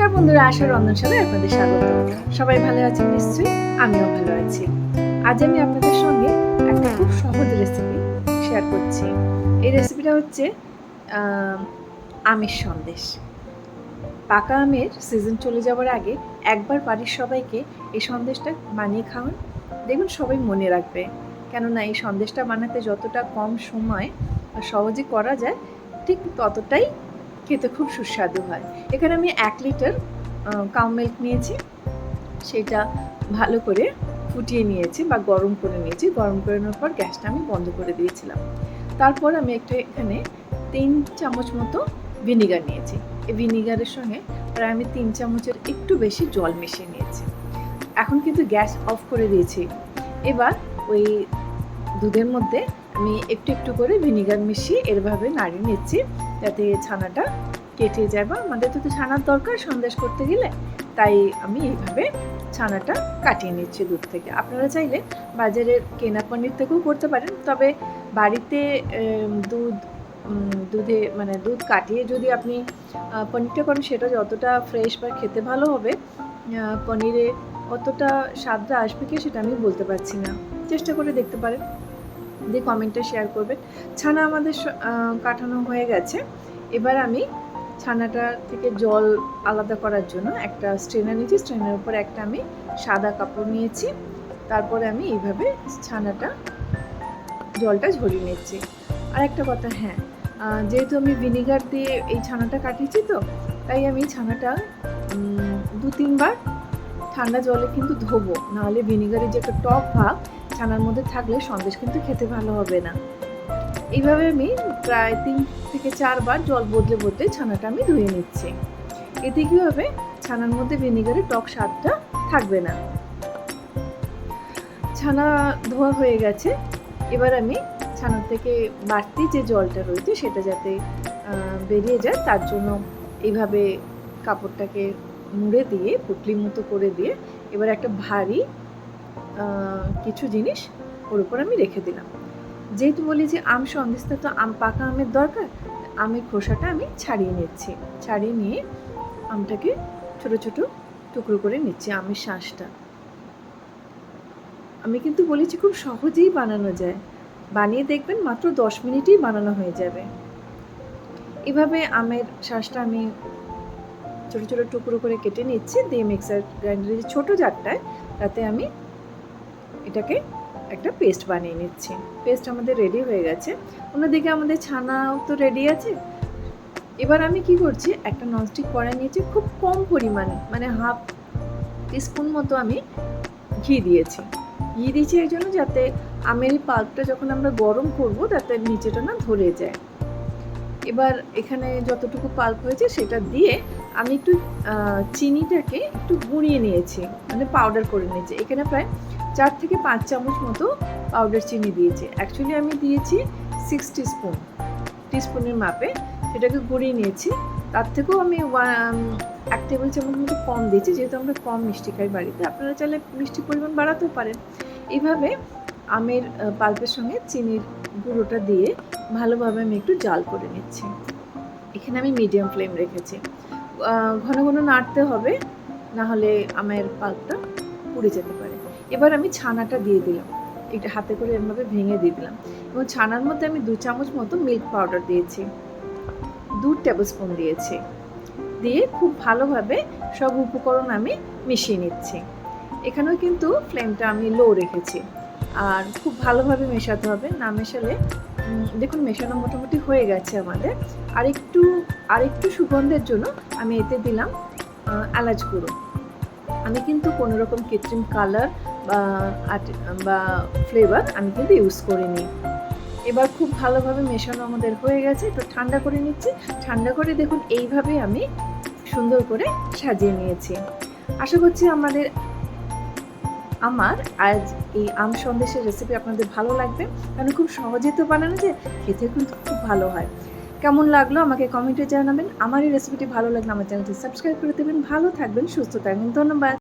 নমস্কার বন্ধুরা, আশা রন্ধনশালায় আপনাদের স্বাগত। সবাই ভালো আছেন নিশ্চয়ই, আমিও ভালো আছি। আজ আমি আপনাদের সঙ্গে একটা খুব সহজ রেসিপি শেয়ার করছি। এই রেসিপিটা হচ্ছে আমের সন্দেশ। পাকা আমের সিজন চলে যাওয়ার আগে একবার বাড়ির সবাইকে এই সন্দেশটা বানিয়ে খাওয়ান, দেখুন সবাই মনে রাখবে। কেননা এই সন্দেশটা বানাতে যতটা কম সময় সহজে করা যায়, ঠিক ততটাই খেতে খুব সুস্বাদু হয়। এখানে আমি 1 লিটার কাউ মিল্ক নিয়েছি, সেটা ভালো করে ফুটিয়ে নিয়েছি বা গরম করে নিয়েছি। গরম করে নেওয়ার পর গ্যাসটা আমি বন্ধ করে দিয়েছিলাম। তারপর আমি এখানে 3 চামচ মতো ভিনিগার নিয়েছি। এই ভিনিগারের সঙ্গে প্রায় আমি 3 চামচের একটু বেশি জল মিশিয়ে নিয়েছি। এখন কিন্তু গ্যাস অফ করে দিয়েছি। এবার ওই দুধের মধ্যে আমি একটু একটু করে ভিনিগার মিশিয়ে এরভাবে নাড়িয়ে নিচ্ছি, যাতে ছানাটা কেটে যায়। বা আমাদের তো ছানার দরকার সন্দেশ করতে গেলে, তাই আমি এইভাবে ছানাটা কাটিয়ে নিচ্ছি দুধ থেকে। আপনারা চাইলে বাজারের কেনা পনির থেকেও করতে পারেন, তবে বাড়িতে দুধ কাটিয়ে যদি আপনি পনিরটা করেন, সেটা যতটা ফ্রেশ বা খেতে ভালো হবে, পনিরে অতটা স্বাদটা আসবে কি সেটা আমি বলতে পারছি না। চেষ্টা করে দেখতে পারেন, দিয়ে কমেন্টে শেয়ার করবেন। ছানা আমাদের কাটানো হয়ে গেছে। এবার আমি ছানাটা থেকে জল আলাদা করার জন্য একটা স্ট্রেনার নিয়েছি। স্ট্রেনার উপর একটা আমি সাদা কাপড় নিয়েছি। তারপরে আমি এইভাবে জলটা ঝরিয়ে নিচ্ছি। আর একটা কথা, হ্যাঁ, যেহেতু আমি ভিনিগার দিয়ে এই ছানাটা কাটিয়েছি, তো তাই আমি ছানাটা 2-3 বার ঠান্ডা জলে কিন্তু ধোবো, নাহলে ভিনিগারের যে একটা টক ভাব ছানার মধ্যে থাকলে সন্দেশ কিন্তু খেতে ভালো হবে না। এইভাবে আমি প্রায় 3 থেকে 4 বার জল বদলে বদলে ছানাটা আমি ধুয়ে নিচ্ছি। এতে কী হবে, ছানার মধ্যে ভিনিগারের টক স্বাদটা থাকবে না। ছানা ধোয়া হয়ে গেছে। এবার আমি ছানার থেকে বাড়তি যে জলটা রয়েছে সেটা যাতে বেরিয়ে যায়, তার জন্য এইভাবে কাপড়টাকে মুড়ে দিয়ে পুটলির মতো করে দিয়ে এবার একটা ভারী কিছু জিনিস ওর উপর আমি রেখে দিলাম। যেহেতু বলি যে আম সন্দেশটা তো পাকা আমের দরকার, আমের খোসাটা আমি ছাড়িয়ে নিচ্ছি। ছাড়িয়ে নিয়ে আমটাকে ছোট ছোট টুকরো করে নিচ্ছি। আমের শাঁসটা আমি কিন্তু বলেছি খুব সহজেই বানানো যায়, বানিয়ে দেখবেন মাত্র 10 মিনিটেই বানানো হয়ে যাবে। এভাবে আমের শাঁসটা আমি ছোটো ছোটো টুকরো করে কেটে নিচ্ছি, দিয়ে মিক্সার গ্রাইন্ডারের যে ছোটো জারটায়, তাতে আমি এটাকে একটা পেস্ট বানিয়ে নিচ্ছি। পেস্ট আমাদের রেডি হয়ে গেছে। অন্যদিকে আমাদের ছানাও তো রেডি আছে। এবার আমি কি করছি, একটা ননস্টিক কড়াই নিয়েছি, খুব কম পরিমাণ, মানে হাফ টিস্পুন মতো আমি ঘি দিয়েছি এই জন্য যাতে আমের পাল্পটা যখন আমরা গরম করব তাতে নিচেটা না ধরে যায়। এবার এখানে যতটুকু পাল্প হয়েছে সেটা দিয়ে আমি একটু চিনিটাকে একটু গুঁড়িয়ে নিয়েছি, মানে পাউডার করে নিয়েছি। এখানে প্রায় 4 থেকে 5 চামচ মতো পাউডার চিনি দিয়েছি। অ্যাকচুয়ালি আমি দিয়েছি 6 টিস্পুনের মাপে, সেটাকে গুঁড়িয়ে নিয়েছি। তার থেকেও আমি 1 টেবিল চামচ মতো কম দিয়েছি, যেহেতু আমরা কম মিষ্টি খাই বাড়িতে। আপনারা চাইলে মিষ্টির পরিমাণ বাড়াতেও পারেন। এইভাবে আমের পাল্পের সঙ্গে চিনির গুঁড়োটা দিয়ে ভালোভাবে আমি একটু জাল করে নিচ্ছি। এখানে আমি মিডিয়াম ফ্লেম রেখেছি। ঘন ঘন নাড়তে হবে, নাহলে আমের পাল্পটা পুড়ে যেতে পারে। এবার আমি ছানাটা দিয়ে দিলাম, এটা হাতে করে এভাবে ভেঙে দিয়ে দিলাম, এবং ছানার মধ্যে আমি 2 চামচ মতো মিল্ক পাউডার দিয়েছি, 2 টেবিল স্পুন দিয়েছি। দিয়ে খুব ভালোভাবে সব উপকরণ আমি মিশিয়ে নিচ্ছি। এখানেও কিন্তু ফ্লেমটা আমি লো রেখেছি, আর খুব ভালোভাবে মেশাতে হবে। না মেশালে, দেখুন মেশানো মোটামুটি হয়ে গেছে আমাদের। আরেকটু সুগন্ধের জন্য আমি এতে দিলাম এলাচ গুঁড়ো। আমি কিন্তু কোনো রকম কৃত্রিম কালার বা ফ্লেভার আমি কিন্তু ইউজ করিনি। এবার খুব ভালোভাবে মেশানো আমাদের হয়ে গেছে, তো ঠান্ডা করে নিচ্ছি। ঠান্ডা করে দেখুন এইভাবে আমি সুন্দর করে সাজিয়ে নিয়েছি। আশা করছি আমার আজ এই আম সন্দেশের রেসিপি আপনাদের ভালো লাগবে, কারণ খুব সহজে তো বানানো যায়, খেতে কিন্তু খুব ভালো হয়। কেমন লাগলো আমাকে কমেন্টে জানাবেন। আমার এই রেসিপিটি ভালো লাগলে আমার চ্যানেলটি সাবস্ক্রাইব করে দেবেন। ভালো থাকবেন, সুস্থ থাকবেন। ধন্যবাদ।